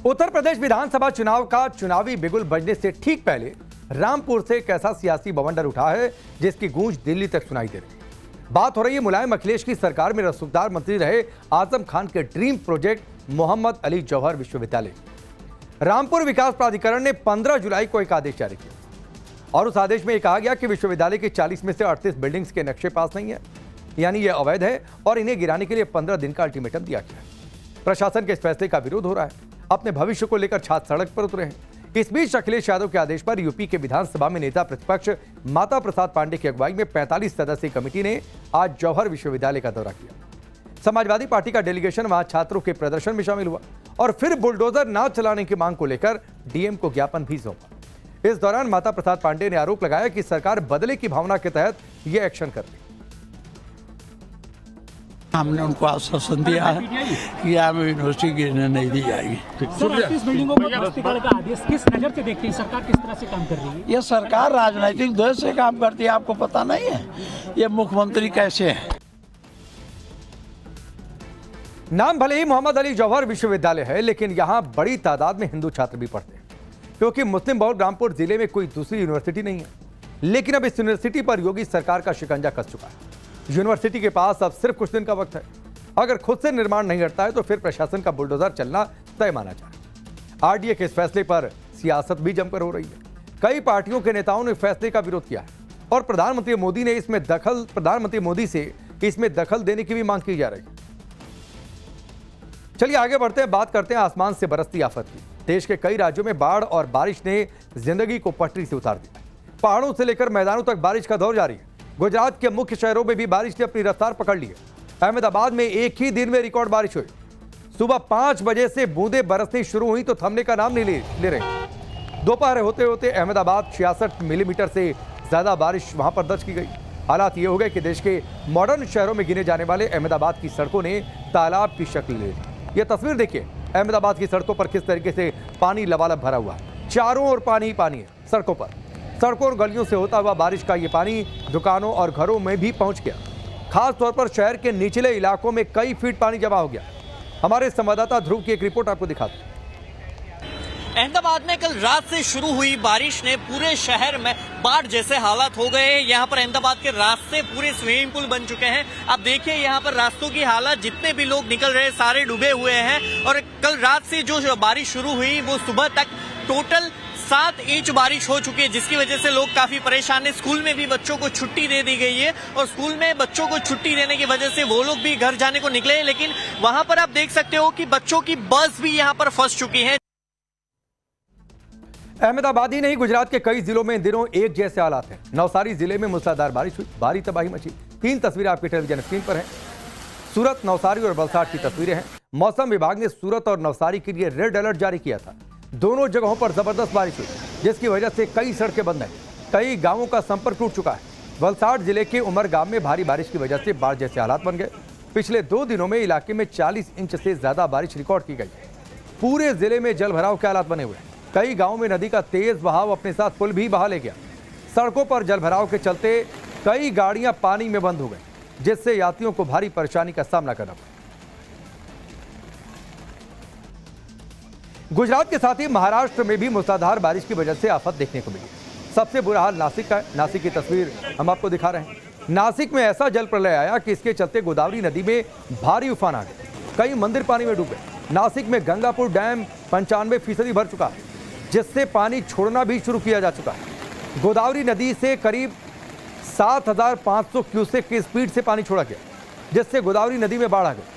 उत्तर प्रदेश विधानसभा चुनाव का चुनावी बिगुल बजने से ठीक पहले रामपुर से एक ऐसा सियासी बवंडर उठा है जिसकी गूंज दिल्ली तक सुनाई दे रही। बात हो रही है मुलायम अखिलेश की सरकार में रसूखदार मंत्री रहे आजम खान के ड्रीम प्रोजेक्ट मोहम्मद अली जौहर विश्वविद्यालय। रामपुर विकास प्राधिकरण ने 15 जुलाई को एक आदेश जारी किया और उस आदेश में कहा गया कि विश्वविद्यालय की 40 में से 38 बिल्डिंग्स के नक्शे पास नहीं है, यानी ये अवैध है और इन्हें गिराने के लिए 15 दिन का अल्टीमेटम दिया गया है। प्रशासन के इस फैसले का विरोध हो रहा है, अपने भविष्य को लेकर छात्र सड़क पर उतरे हैं। इस बीच अखिलेश यादव के आदेश पर यूपी के विधानसभा में नेता प्रतिपक्ष माता प्रसाद पांडे की अगुवाई में 45 सदस्यीय कमेटी ने आज जौहर विश्वविद्यालय का दौरा किया। समाजवादी पार्टी का डेलीगेशन वहां छात्रों के प्रदर्शन में शामिल हुआ और फिर बुलडोजर न चलाने की मांग को लेकर डीएम को ज्ञापन भी सौंपा। इस दौरान माता प्रसाद पांडे ने आरोप लगाया कि सरकार बदले की भावना के तहत यह एक्शन कर रही। हमने उनको आश्वासन दिया है कि हमें यूनिवर्सिटी गिरने नहीं दी जाएगी। बिल्डिंगों को ध्वस्तीकरण का आदेश किस नजर से देखते हैं? सरकार किस तरह से काम कर रही है? ये सरकार राजनीतिक द्वेष से काम करती है, आपको पता नहीं है? ये मुख्यमंत्री कैसे है? नाम भले ही मोहम्मद अली जौहर विश्वविद्यालय है, लेकिन यहां बड़ी तादाद में हिंदू छात्र भी पढ़ते हैं क्योंकि मुस्लिम बहुल रामपुर जिले में कोई दूसरी यूनिवर्सिटी नहीं है। लेकिन अब इस यूनिवर्सिटी पर योगी सरकार का शिकंजा कस चुका है। यूनिवर्सिटी के पास अब सिर्फ कुछ दिन का वक्त है। अगर खुद से निर्माण नहीं हटता है तो फिर प्रशासन का बुलडोजर चलना तय माना जाए। आरडीए के इस फैसले पर सियासत भी जमकर हो रही है। कई पार्टियों के नेताओं ने फैसले का विरोध किया है और प्रधानमंत्री मोदी से इसमें दखल देने की भी मांग की जा रही है। चलिए आगे बढ़ते हैं, बात करते हैं आसमान से बरसती आफत की। देश के कई राज्यों में बाढ़ और बारिश ने जिंदगी को पटरी से उतार दिया। पहाड़ों से लेकर मैदानों तक बारिश का दौर जारी है। गुजरात के मुख्य शहरों में भी बारिश ने अपनी रफ्तार पकड़ ली है। अहमदाबाद में एक ही दिन में रिकॉर्ड बारिश हुई। सुबह 5 बजे से बूंदें बरसनी शुरू हुई तो थमने का नाम नहीं ले रही। दोपहर होते होते अहमदाबाद 66 मिलीमीटर से ज्यादा बारिश वहां पर दर्ज की गई। हालात ये हो गए कि देश के मॉडर्न शहरों में गिने जाने वाले अहमदाबाद की सड़कों ने तालाब की शक्ल ले ली। यह तस्वीर देखिए, अहमदाबाद की सड़कों पर किस तरीके से पानी लबालब भरा हुआ है। चारों ओर पानी ही पानी है। सड़कों और गलियों से होता हुआ बारिश का ये पानी दुकानों और घरों में भी पहुंच गया। खास तौर पर शहर के निचले इलाकों में कई फीट पानी जमा हो गया। हमारे संवाददाता ध्रुव की एक रिपोर्ट आपको दिखाते हैं। अहमदाबाद में कल रात से शुरू हुई बारिश ने पूरे शहर में बाढ़ जैसे हालात हो गए हैं। यहाँ पर अहमदाबाद के रास्ते पूरे स्विमिंग पूल बन चुके हैं। आप देखिए यहाँ पर रास्तों की हालत, जितने भी लोग निकल रहे हैं सारे डूबे हुए हैं। और कल रात से जो बारिश शुरू हुई वो सुबह तक टोटल 7 इंच बारिश हो चुकी है, जिसकी वजह से लोग काफी परेशान हैं। स्कूल में भी बच्चों को छुट्टी दे दी गई है और स्कूल में बच्चों को छुट्टी देने की वजह से वो लोग भी घर जाने को निकले हैं। लेकिन वहां पर आप देख सकते हो कि बच्चों की बस भी यहां पर फंस चुकी है। अहमदाबाद ही नहीं, गुजरात के कई जिलों में इन दिनों एक जैसे हालात हैं। नवसारी जिले में मूसलाधार बारिश हुई, भारी तबाही मची। 3 तस्वीरें आपकी टेलीविजन स्क्रीन पर हैं। सूरत, नवसारी और वलसाड की तस्वीरें हैं। मौसम विभाग ने सूरत और नवसारी के लिए रेड अलर्ट जारी किया था। दोनों जगहों पर जबरदस्त बारिश हुई जिसकी वजह से कई सड़कें बंद हैं। कई गांवों का संपर्क टूट चुका है। वलसाड जिले के उमर गांव में भारी बारिश की वजह से बाढ़ जैसे हालात बन गए। पिछले 2 दिनों में इलाके में 40 इंच से ज्यादा बारिश रिकॉर्ड की गई। पूरे जिले में जल भराव के हालात बने हुए हैं। कई गांवों में नदी का तेज बहाव अपने साथ पुल भी बहा ले गया। सड़कों पर जल भराव के चलते कई गाड़ियां पानी में बंद हो गई, जिससे यात्रियों को भारी परेशानी का सामना करना पड़ा। गुजरात के साथ ही महाराष्ट्र में भी मूसलाधार बारिश की वजह से आफत देखने को मिली। सबसे बुरा हाल नासिक का है। नासिक की तस्वीर हम आपको दिखा रहे हैं। नासिक में ऐसा जल प्रलय आया कि इसके चलते गोदावरी नदी में भारी उफान आ गए। कई मंदिर पानी में डूबे। नासिक में गंगापुर डैम 95% भर चुका है, जिससे पानी छोड़ना भी शुरू किया जा चुका है। गोदावरी नदी से करीब 7500 क्यूसेक की स्पीड से पानी छोड़ा गया, जिससे गोदावरी नदी में बाढ़ आ गई।